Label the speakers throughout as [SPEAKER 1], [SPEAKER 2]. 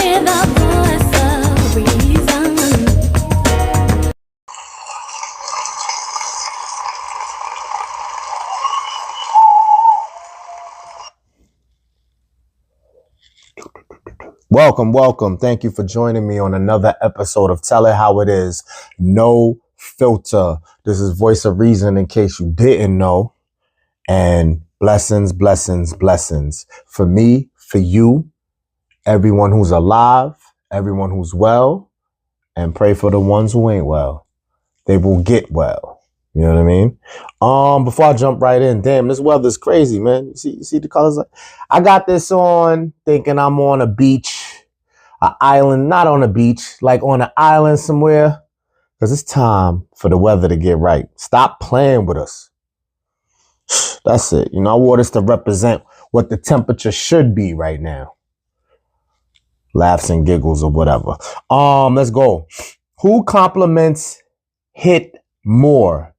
[SPEAKER 1] hear the voice of reason.
[SPEAKER 2] Welcome, welcome. Thank you for joining me on another episode of Tell It How It Is. No filter. This is Voice of Reason in case you didn't know. And blessings, blessings, blessings. For me, for you, everyone who's alive, everyone who's well, and pray for the ones who ain't well. They will get well. You know what I mean? Before I jump right in, damn, this weather's crazy, man. You see the colors? I got this on thinking I'm on a beach, an island, not on a beach, like on an island somewhere, because it's time for the weather to get right. Stop playing with us. That's it. You know, I wore this to represent what the temperature should be right now. Laughs and giggles or whatever. Let's go. Who compliments hit more?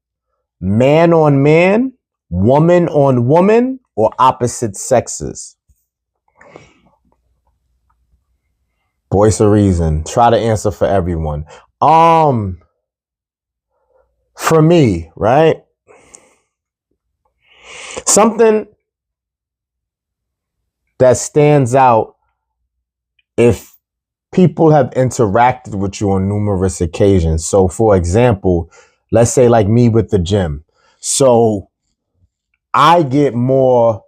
[SPEAKER 2] Man on man, woman on woman, or opposite sexes? Voice of Reason. Try to answer for everyone. For me, right? Something that stands out if people have interacted with you on numerous occasions. So, for example, let's say like me with the gym. So I get more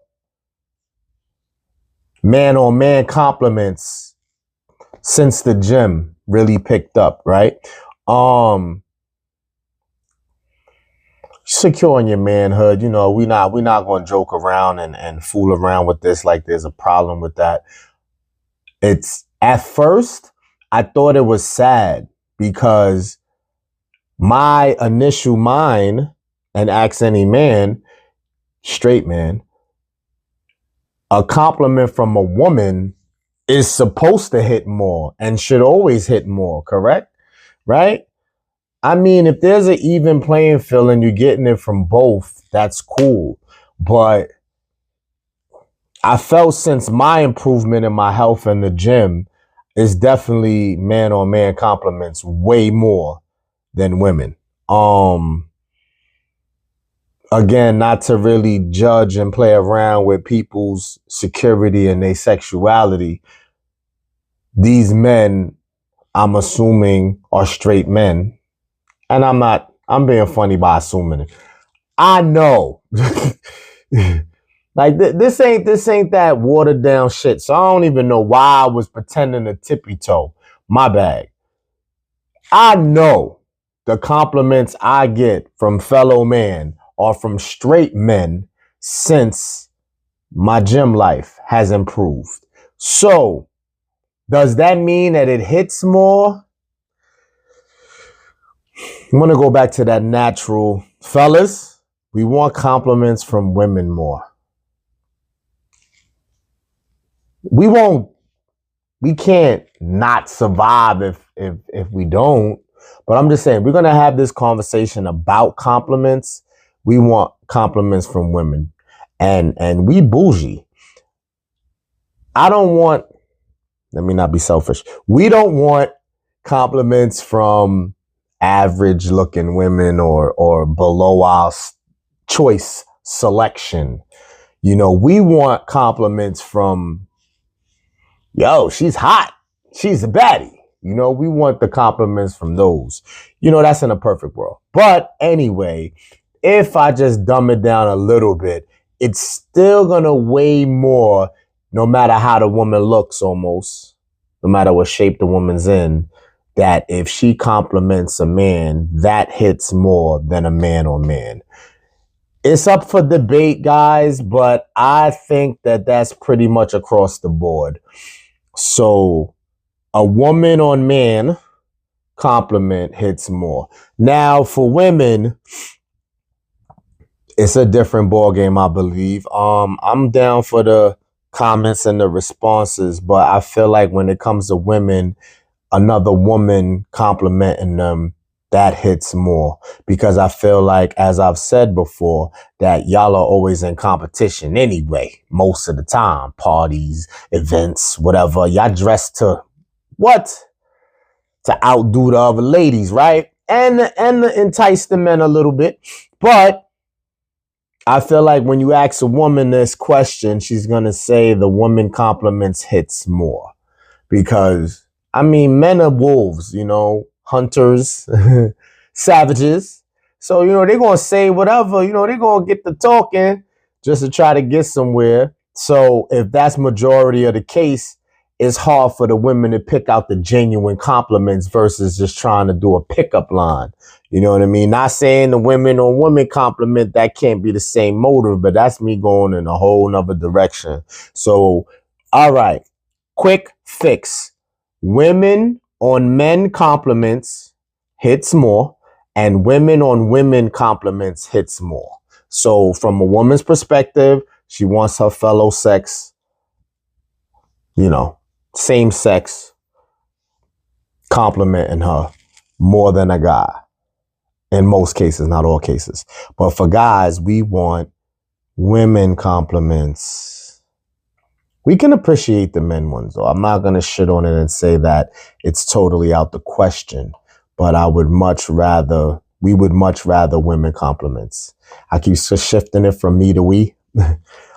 [SPEAKER 2] man-on-man compliments since the gym really picked up, right? Securing your manhood, you know, we're not going to joke around and fool around with this like there's a problem with that. It's at first I thought it was sad because my initial mind, and ask any man, straight man, a compliment from a woman is supposed to hit more and should always hit more, correct? Right? I mean, if there's an even playing field and you're getting it from both, that's cool. But I felt since my improvement in my health in the gym is definitely man-on-man compliments way more than women. Again, not to really judge and play around with people's security and their sexuality. These men, I'm assuming, are straight men. And I'm being funny by assuming it. I know. Like this ain't that watered down shit. So I don't even know why I was pretending to tippy toe. My bad. I know the compliments I get from fellow men are from straight men since my gym life has improved. So does that mean that it hits more? I'm going to go back to that natural. Fellas, we want compliments from women more. We can't not survive if we don't. But I'm just saying, we're going to have this conversation about compliments. We want compliments from women. And we bougie. Let me not be selfish. We don't want compliments from average looking women or below our choice selection. You know, we want compliments from, yo, she's hot. She's a baddie. You know, we want the compliments from those. You know, that's in a perfect world. But anyway, if I just dumb it down a little bit, it's still going to weigh more no matter how the woman looks almost, no matter what shape the woman's in, that if she compliments a man, that hits more than a man on man. It's up for debate, guys, but I think that that's pretty much across the board. So a woman on man compliment hits more. Now for women, it's a different ball game, I believe. I'm down for the comments and the responses, but I feel like when it comes to women, another woman complimenting them, that hits more, because I feel like, as I've said before, that y'all are always in competition anyway, most of the time, parties, events, whatever. Y'all dress to what? To outdo the other ladies, right? And entice the men a little bit. But I feel like when you ask a woman this question, she's going to say the woman compliments hits more. Because, I mean, men are wolves, hunters, savages. So, they're going to say whatever, they're going to get to talking just to try to get somewhere. So if that's majority of the case, it's hard for the women to pick out the genuine compliments versus just trying to do a pickup line. You know what I mean? Not saying the women on women compliment, that can't be the same motive, but that's me going in a whole nother direction. So, all right, quick fix. Women on men compliments hits more, and women on women compliments hits more. So from a woman's perspective, she wants her fellow sex, same sex, complimenting her more than a guy. In most cases, not all cases. But for guys, we want women compliments. We can appreciate the men ones, though. I'm not going to shit on it and say that it's totally out the question. But we would much rather women compliments. I keep shifting it from me to we.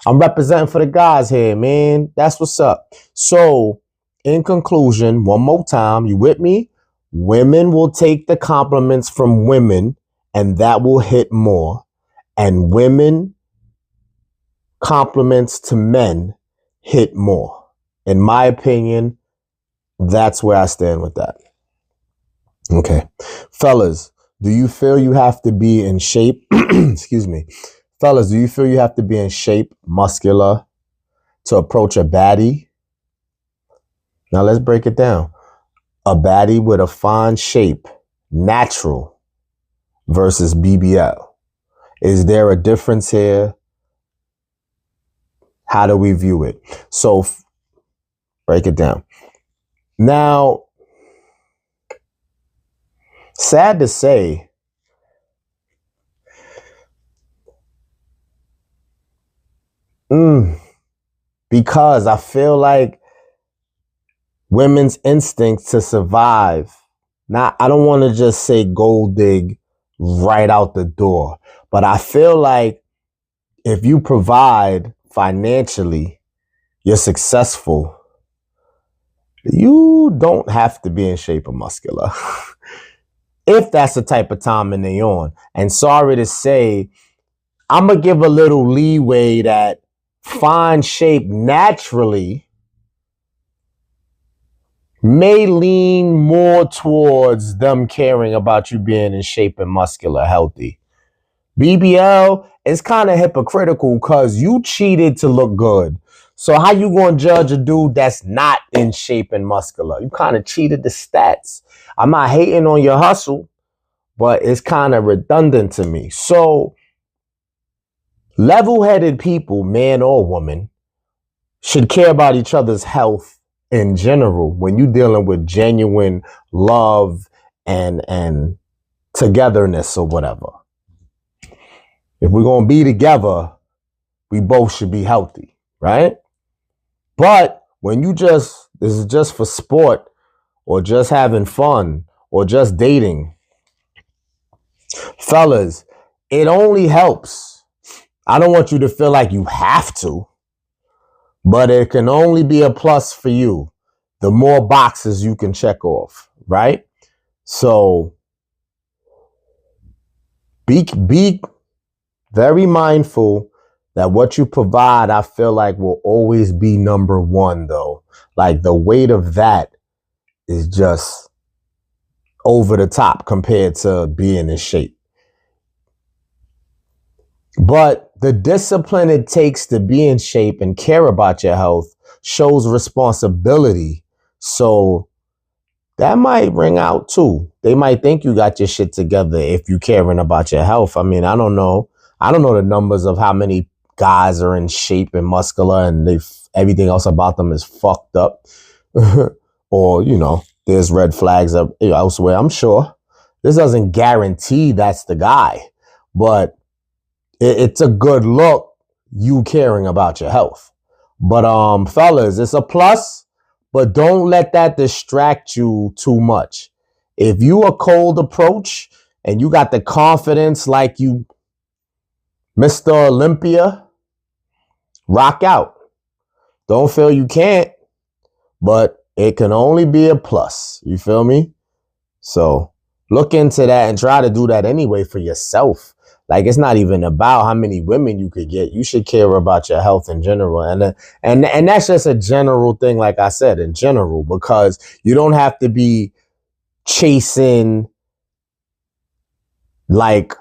[SPEAKER 2] I'm representing for the guys here, man. That's what's up. So, in conclusion, one more time, you with me? Women will take the compliments from women, and that will hit more. And women compliments to men hit more. In my opinion, that's where I stand with that. Okay. Fellas, do you feel you have to be in shape? Excuse me. Fellas, do you feel you have to be in shape, muscular, to approach a baddie? Now let's break it down. A baddie with a fine shape, natural, versus BBL. Is there a difference here? How do we view it? So, break it down. Now, sad to say, because I feel like women's instincts to survive, I don't want to just say gold dig right out the door, but I feel like if you provide financially, you're successful, you don't have to be in shape or muscular. If that's the type of timing they on. And sorry to say, I'm going to give a little leeway that fine shape naturally may lean more towards them caring about you being in shape and muscular, healthy. BBL is kind of hypocritical because you cheated to look good. So how you going to judge a dude that's not in shape and muscular? You kind of cheated the stats. I'm not hating on your hustle, but it's kind of redundant to me. So level-headed people, man or woman, should care about each other's health in general when you're dealing with genuine love and togetherness or whatever. If we're going to be together, we both should be healthy, right? But when this is just for sport or just having fun or just dating, fellas, it only helps. I don't want you to feel like you have to, but it can only be a plus for you. The more boxes you can check off, right? So be very mindful that what you provide, I feel like, will always be number one, though. Like the weight of that is just over the top compared to being in shape. But the discipline it takes to be in shape and care about your health shows responsibility. So that might ring out too. They might think you got your shit together if you caring about your health. I mean, I don't know. I don't know the numbers of how many guys are in shape and muscular and everything else about them is fucked up. Or, there's red flags elsewhere. I'm sure. This doesn't guarantee that's the guy. But it's a good look, you caring about your health. But fellas, it's a plus, but don't let that distract you too much. If you a cold approach and you got the confidence like you Mr. Olympia, rock out. Don't feel you can't, but it can only be a plus. You feel me? So look into that and try to do that anyway for yourself. Like, it's not even about how many women you could get. You should care about your health in general. And that's just a general thing, like I said, in general, because you don't have to be chasing like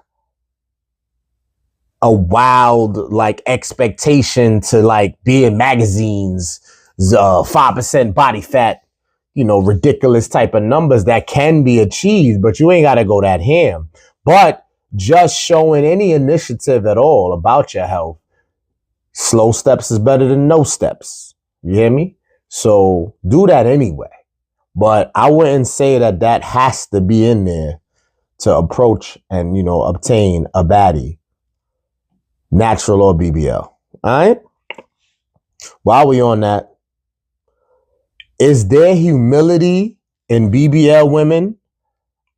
[SPEAKER 2] a wild like expectation to like be in magazines, 5% body fat, ridiculous type of numbers that can be achieved, but you ain't got to go that ham. But just showing any initiative at all about your health, slow steps is better than no steps. You hear me? So do that anyway. But I wouldn't say that has to be in there to approach and, obtain a baddie, natural or BBL. All right? While we on that, is there humility in BBL women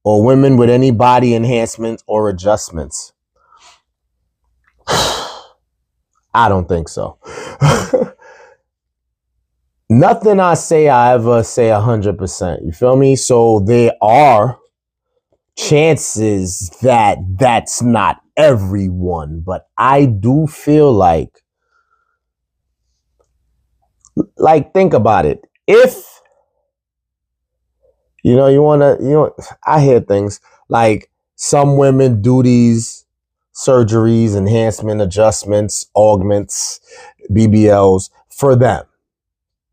[SPEAKER 2] or women with any body enhancements or adjustments? I don't think so. Nothing I ever say 100%. You feel me? So there are chances that that's not everyone, but I do feel like think about it. If I hear things like some women do these surgeries, enhancement, adjustments, augments, BBLs for them.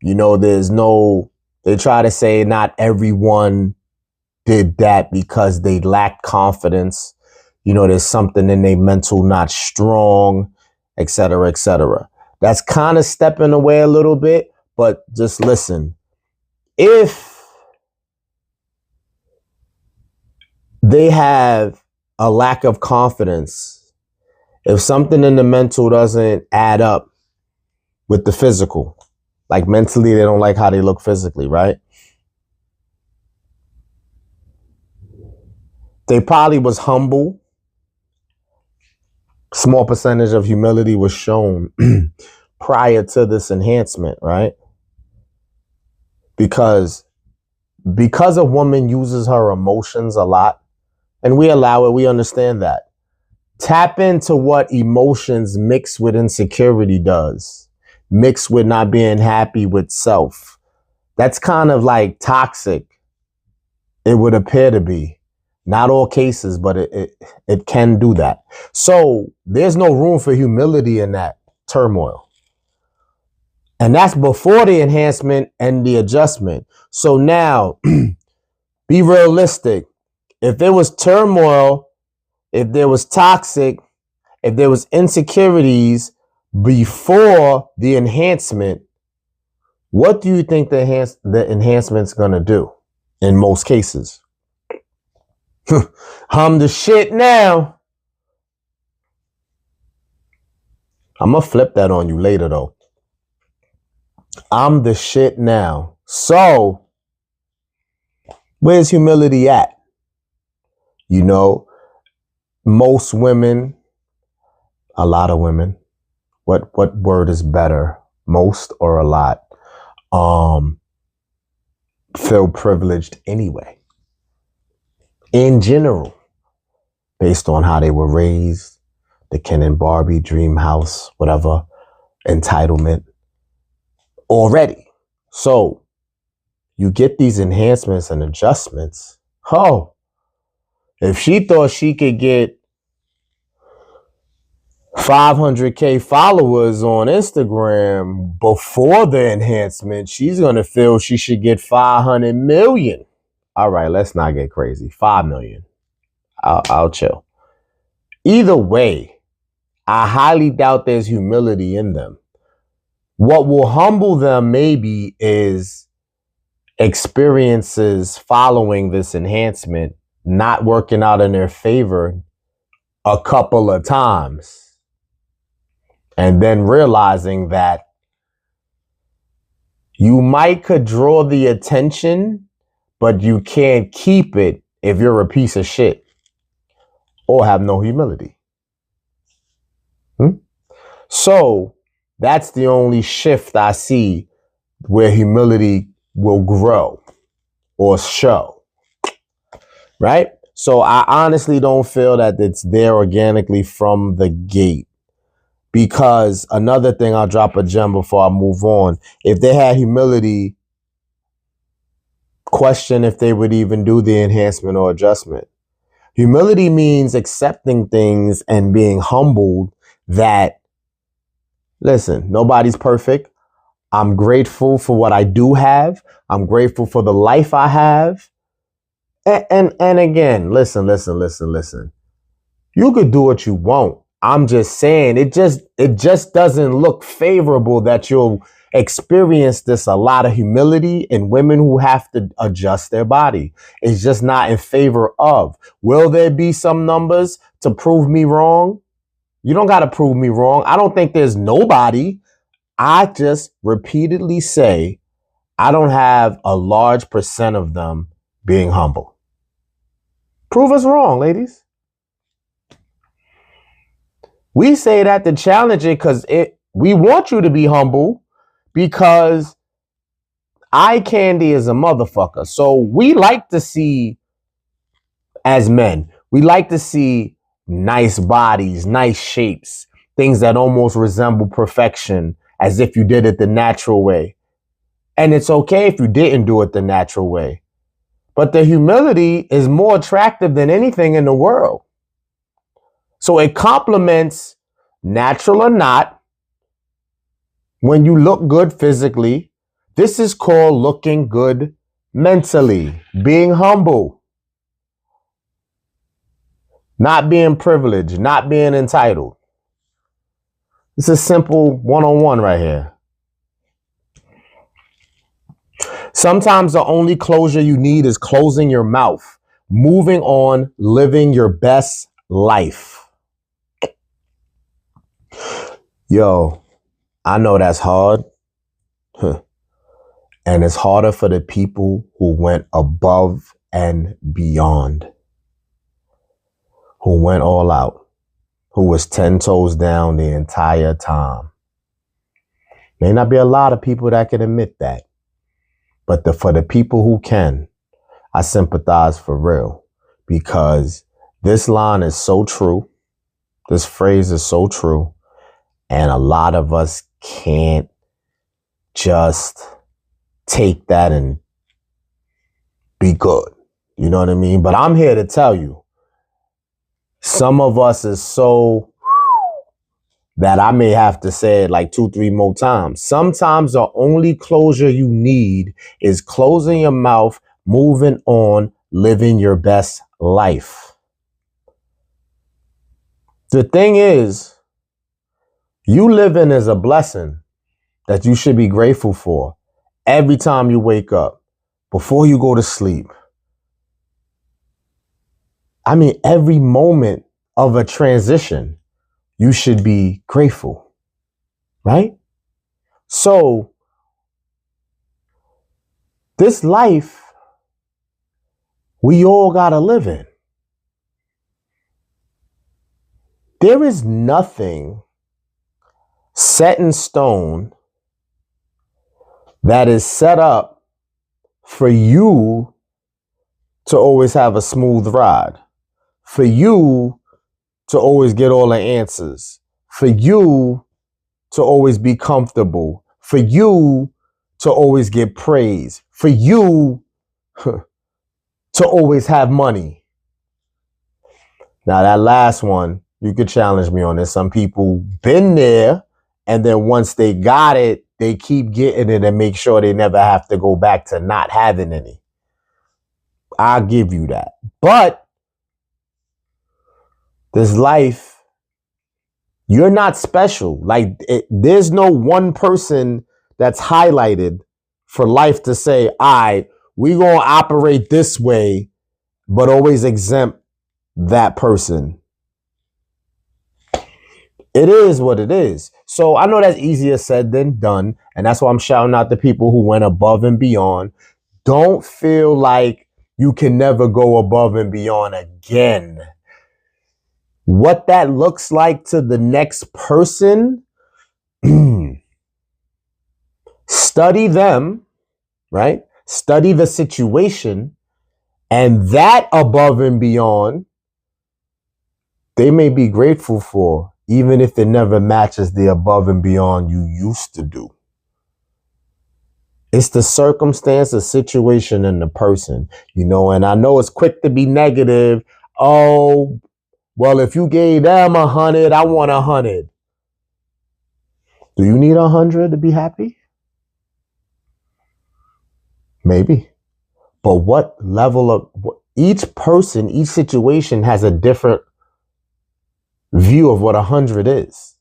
[SPEAKER 2] They try to say not everyone did that because they lacked confidence. There's something in their mental not strong, et cetera, et cetera. That's kind of stepping away a little bit, but just listen. If they have a lack of confidence, if something in the mental doesn't add up with the physical, like mentally they don't like how they look physically, right? They probably was humble. Small percentage of humility was shown prior to this enhancement, right? Because a woman uses her emotions a lot, and we allow it, we understand that. Tap into what emotions mixed with insecurity does, mixed with not being happy with self. That's kind of like toxic. It would appear to be. Not all cases, but it can do that. So there's no room for humility in that turmoil. And that's before the enhancement and the adjustment. So now, be realistic. If there was turmoil, if there was toxic, if there was insecurities before the enhancement, what do you think the enhancement's gonna do in most cases? I'm the shit now. I'm gonna flip that on you later though. I'm the shit now. So, where's humility at? Most women, a lot of women, what word is better? Most or a lot? Feel privileged anyway. In general, based on how they were raised, the Ken and Barbie dream house, whatever, entitlement already. So you get these enhancements and adjustments. Oh, if she thought she could get 500K followers on Instagram before the enhancement, she's going to feel she should get 500 million. All right, let's not get crazy. 5 million. I'll chill. Either way, I highly doubt there's humility in them. What will humble them maybe is experiences following this enhancement not working out in their favor a couple of times. And then realizing that, You might could draw the attention, but you can't keep it if you're a piece of shit or have no humility. So that's the only shift I see where humility will grow or show, right? So I honestly don't feel that it's there organically from the gate. Because another thing, I'll drop a gem before I move on. If they had humility, question if they would even do the enhancement or adjustment. Humility means accepting things and being humbled that, listen, nobody's perfect. I'm grateful for what I do have. I'm grateful for the life I have. And again, listen. You could do what you want. I'm just saying it just doesn't look favorable that you'll experience this a lot of humility in women who have to adjust their body. It's just not in favor of. Will there be some numbers to prove me wrong? You don't got to prove me wrong. I don't think there's nobody. I just repeatedly say I don't have a large percent of them being humble. Prove us wrong, ladies. We say that to challenge it because we want you to be humble because eye candy is a motherfucker. So we like to see, as men, we like to see nice bodies, nice shapes, things that almost resemble perfection as if you did it the natural way. And it's okay if you didn't do it the natural way. But the humility is more attractive than anything in the world. So it complements, natural or not, when you look good physically. This is called looking good mentally, being humble, not being privileged, not being entitled. This is simple one-on-one right here. Sometimes the only closure you need is closing your mouth, moving on, living your best life. Yo, I know that's hard. And it's harder for the people who went above and beyond, who went all out, who was 10 toes down the entire time. May not be a lot of people that can admit that, but for the people who can, I sympathize for real, because this line is so true. This phrase is so true. And a lot of us can't just take that and be good. You know what I mean? But I'm here to tell you, some of us is so that I may have to say it like 2-3 more times. Sometimes the only closure you need is closing your mouth, moving on, living your best life. The thing is, you living is a blessing that you should be grateful for every time you wake up, before you go to sleep. I mean, every moment of a transition, you should be grateful, right? So this life, we all got to live in. There is nothing set in stone that is set up for you to always have a smooth ride, for you to always get all the answers, for you to always be comfortable, for you to always get praise, for you to always have money. Now that last one, you could challenge me on this. Some people been there, and then once they got it, they keep getting it and make sure they never have to go back to not having any. I'll give you that. But this life, you're not special. Like, there's no one person that's highlighted for life to say, all right, we gonna operate this way, but always exempt that person. It is what it is. So I know that's easier said than done. And that's why I'm shouting out the people who went above and beyond. Don't feel like you can never go above and beyond again. What that looks like to the next person, study them, right? Study the situation, and that above and beyond, they may be grateful for, even if it never matches the above and beyond you used to do. It's the circumstance, the situation, and the person, and I know it's quick to be negative. Oh, well, if you gave them 100, I want 100. Do you need 100 to be happy? Maybe. But what level of each person, each situation has a different view of what 100 is.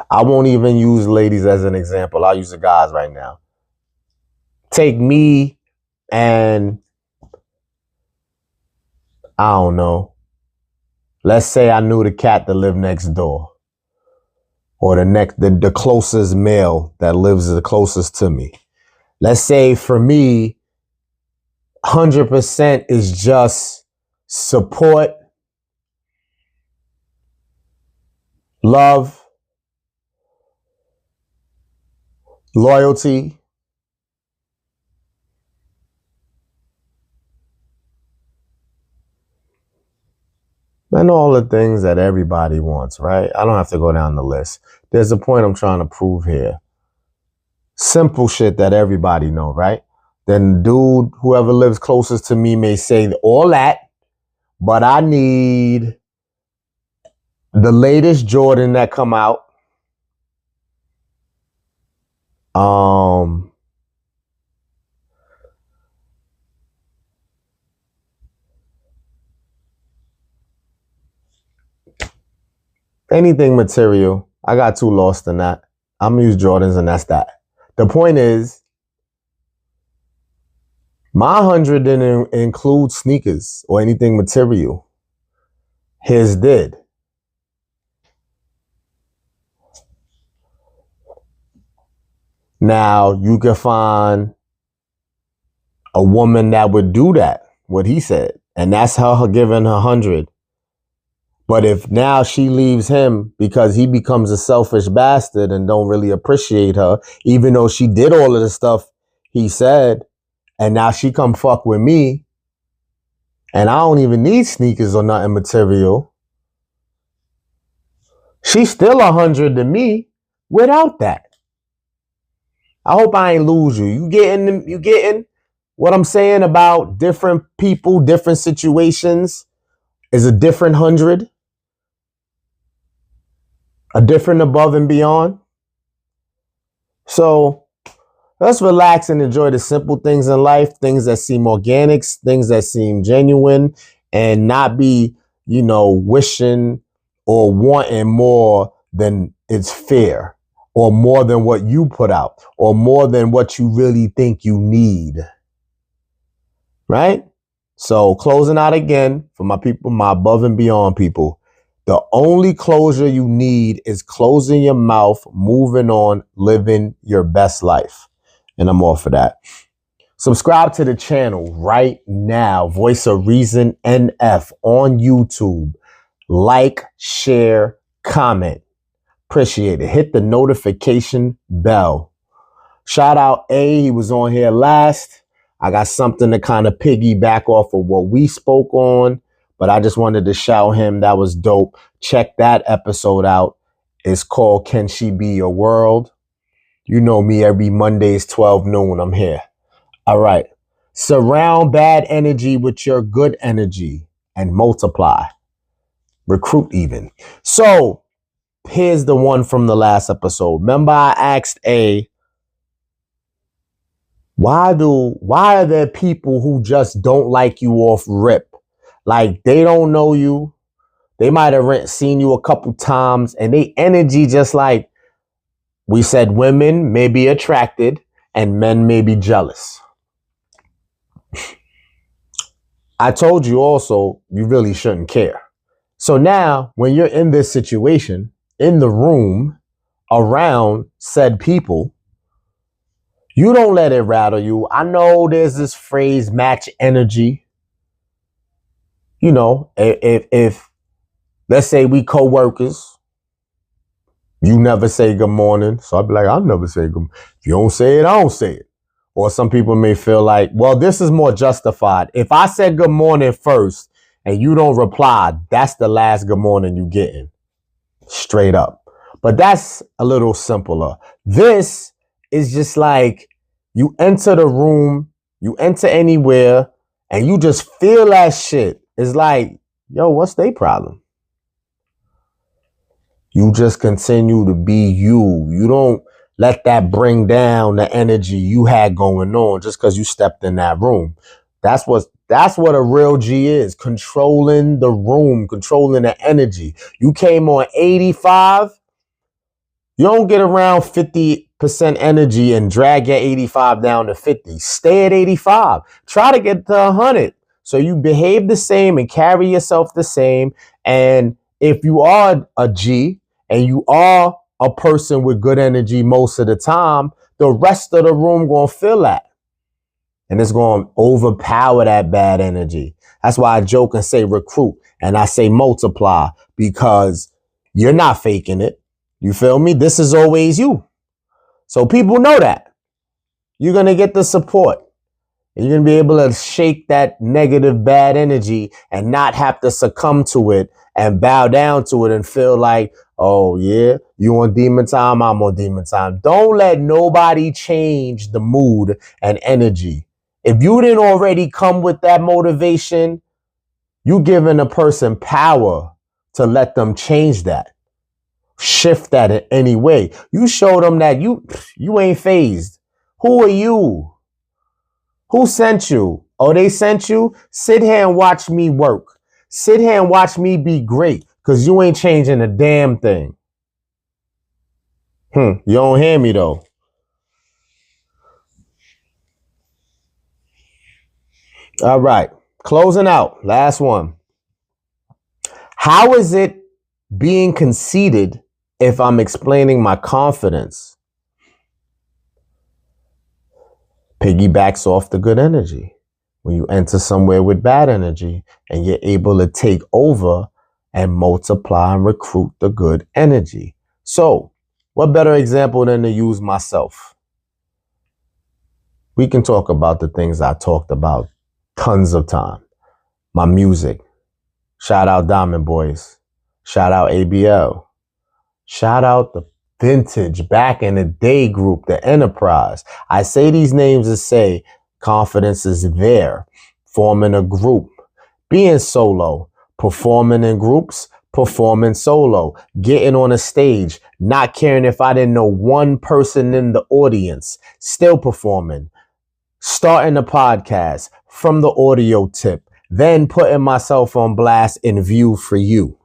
[SPEAKER 2] I won't even use ladies as an example. I'll use the guys right now. Take me and I don't know. Let's say I knew the cat that lived next door, or the closest male that lives the closest to me. Let's say for me, 100% is just support, love, loyalty, and all the things that everybody wants, right? I don't have to go down the list. There's a point I'm trying to prove here. Simple shit that everybody know, right? Then dude, whoever lives closest to me may say all that, but I need the latest Jordan that come out. Anything material. I got too lost in that. I'm gonna use Jordans and that's that. The point is, my 100 didn't include sneakers or anything material. His did. Now, you can find a woman that would do that, what he said, and that's her giving her 100. But if now she leaves him because he becomes a selfish bastard and don't really appreciate her, even though she did all of the stuff he said, and now she come fuck with me, and I don't even need sneakers or nothing material, she's still 100 to me without that. I hope I ain't lose you. You getting what I'm saying about different people, different situations is a different 100, a different above and beyond. So let's relax and enjoy the simple things in life, things that seem organic, things that seem genuine, and not be, wishing or wanting more than it's fair, or more than what you put out, or more than what you really think you need. Right? So closing out again for my people, my above and beyond people. The only closure you need is closing your mouth, moving on, living your best life. And I'm all for that. Subscribe to the channel right now. Voice of Reason NF on YouTube. Like, share, comment. Appreciate it. Hit the notification bell. Shout out A. He was on here last. I got something to kind of piggyback off of what we spoke on, but I just wanted to shout him. That was dope. Check that episode out. It's called Can She Be Your World? You know me, every Mondays, 12 noon, I'm here. All right. Surround bad energy with your good energy and multiply. Recruit even. So here's the one from the last episode. Remember I asked A, why are there people who just don't like you off rip? Like they don't know you. They might have seen you a couple times and they energy just like we said, women may be attracted and men may be jealous. I told you also, you really shouldn't care. So now, when you're in this situation, in the room, around said people, you don't let it rattle you. I know there's this phrase, match energy. You know, if let's say we co-workers, you never say good morning. So I'd be like, I'll never say good morning. If you don't say it, I don't say it. Or some people may feel like, well, this is more justified. If I said good morning first and you don't reply, that's the last good morning you getting. Straight up. But that's a little simpler. This is just like you enter the room, you enter anywhere, and you just feel that shit. It's like, yo, what's their problem? You just continue to be you. You don't let that bring down the energy you had going on just because you stepped in that room. That's what a real G is. Controlling the room, controlling the energy. You came on 85. You don't get around 50% energy and drag your 85 down to 50. Stay at 85. Try to get to 100. So you behave the same and carry yourself the same. And if you are a G and you are a person with good energy most of the time, the rest of the room gonna feel that. And it's gonna overpower that bad energy. That's why I joke and say recruit and I say multiply, because you're not faking it. You feel me? This is always you. So people know that. You're going to get the support. And you're going to be able to shake that negative bad energy and not have to succumb to it and bow down to it and feel like, oh yeah, you on demon time, I'm on demon time. Don't let nobody change the mood and energy. If you didn't already come with that motivation, you giving a person power to let them change that. Shift that in any way. You show them that you ain't phased. Who are you? Who sent you? Oh, they sent you? Sit here and watch me work. Sit here and watch me be great, because you ain't changing a damn thing. You don't hear me though. All right. Closing out. Last one. How is it being conceited if I'm explaining my confidence? Piggybacks off the good energy. When you enter somewhere with bad energy and you're able to take over and multiply and recruit the good energy. So, what better example than to use myself? We can talk about the things I talked about tons of time. My music. Shout out Diamond Boys. Shout out ABL. Shout out the vintage back in the day group, the Enterprise. I say these names to say confidence is there. Forming a group. Being solo. Performing in groups. Performing solo. Getting on a stage. Not caring if I didn't know one person in the audience. Still performing. Starting a podcast from the audio tip. Then putting myself on blast in view for you.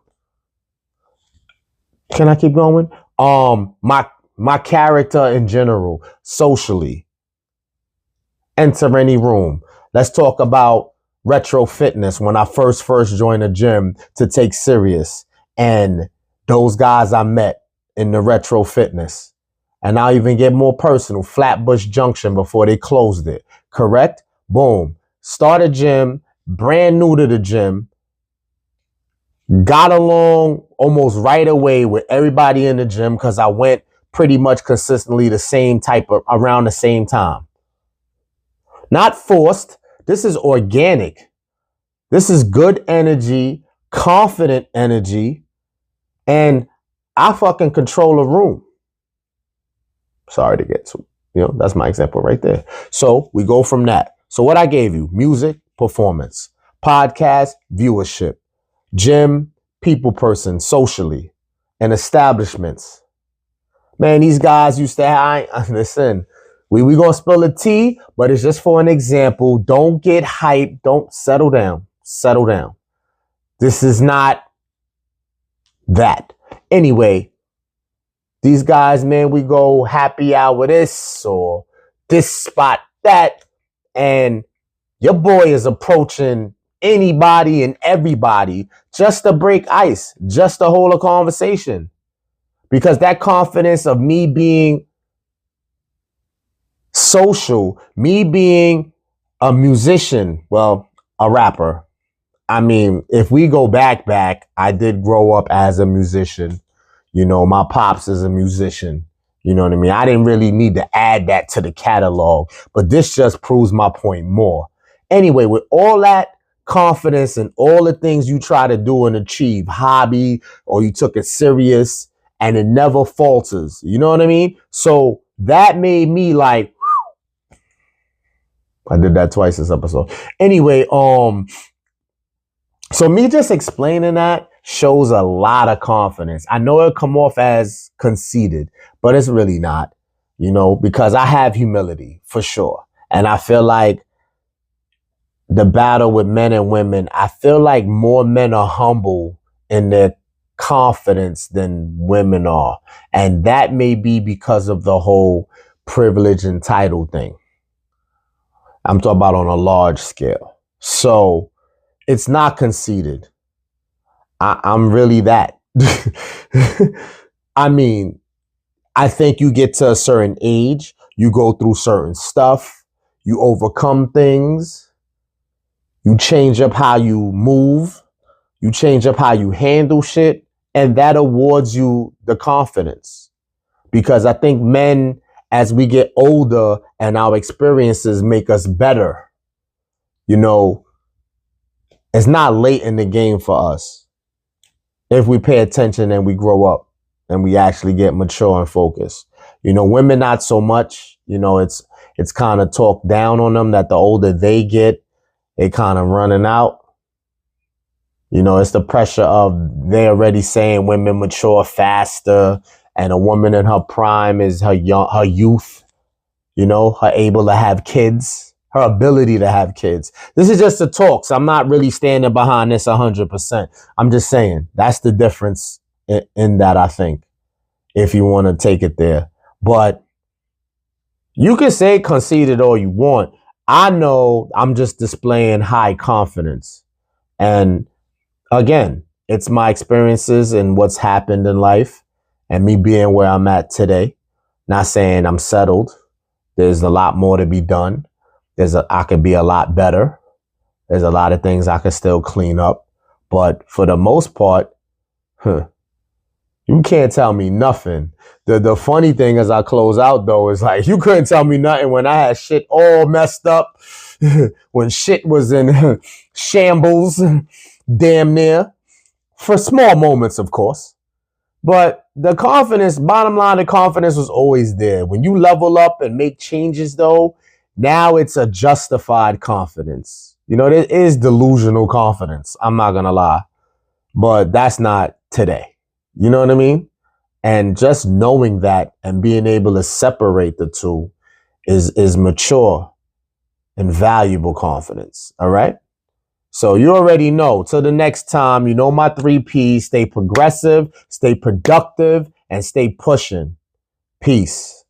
[SPEAKER 2] Can I keep going? My character in general, socially. Enter any room. Let's talk about retro fitness. When I first joined a gym to take serious, and those guys I met in the retro fitness. And I'll even get more personal. Flatbush Junction before they closed it. Correct? Boom. Start a gym, brand new to the gym. Got along almost right away with everybody in the gym because I went pretty much consistently the same type of around the same time. Not forced. This is organic. This is good energy, confident energy, and I fucking control a room. Sorry to get to, that's my example right there. So we go from that. So what I gave you, music, performance, podcast, viewership, gym, people person, socially, and establishments. Man, these guys used to listen, we gonna spill the tea, but it's just for an example. Don't get hyped. Don't settle down. Settle down. This is not that. Anyway, these guys, man, we go happy hour this or this spot that, and your boy is approaching anybody and everybody just to break ice, just to hold a conversation. Because that confidence of me being social, me being a musician, well, a rapper. I mean, if we go back, I did grow up as a musician. You know, my pops is a musician. You know what I mean? I didn't really need to add that to the catalog, but this just proves my point more. Anyway, with all that confidence and all the things you try to do and achieve, hobby, or you took it serious and it never falters. You know what I mean? So that made me like, I did that twice this episode. Anyway, so me just explaining that shows a lot of confidence. I know it'll come off as conceited, but it's really not, you know, because I have humility for sure. And I feel like the battle with men and women, I feel like more men are humble in their confidence than women are. And that may be because of the whole privilege and title thing. I'm talking about on a large scale. So it's not conceited. I'm really that. I mean, I think you get to a certain age, you go through certain stuff, you overcome things, you change up how you move, you change up how you handle shit, and that awards you the confidence. Because I think men, as we get older and our experiences make us better, you know, it's not late in the game for us if we pay attention and we grow up and we actually get mature and focused. You know, women not so much. You know, it's kind of talked down on them that the older they get, they kind of running out. You know, it's the pressure of they already saying women mature faster, and a woman in her prime is her youth. You know, her able to have kids, her ability to have kids. This is just a talk, so I'm not really standing behind this 100%. I'm just saying that's the difference in that, I think, if you want to take it there. But you can say conceited all you want. I know I'm just displaying high confidence. And again, it's my experiences and what's happened in life and me being where I'm at today. Not saying I'm settled. There's a lot more to be done. I could be a lot better. There's a lot of things I could still clean up. But for the most part, you can't tell me nothing. The funny thing as I close out, though, is like, you couldn't tell me nothing when I had shit all messed up, when shit was in shambles, damn near, for small moments, of course. But the confidence, bottom line, the confidence was always there. When you level up and make changes, though, now it's a justified confidence. You know, there is delusional confidence. I'm not going to lie. But that's not today. You know what I mean? And just knowing that and being able to separate the two is mature and valuable confidence. All right? So you already know. Till the next time, you know my 3 P's. Stay progressive, stay productive, and stay pushing. Peace.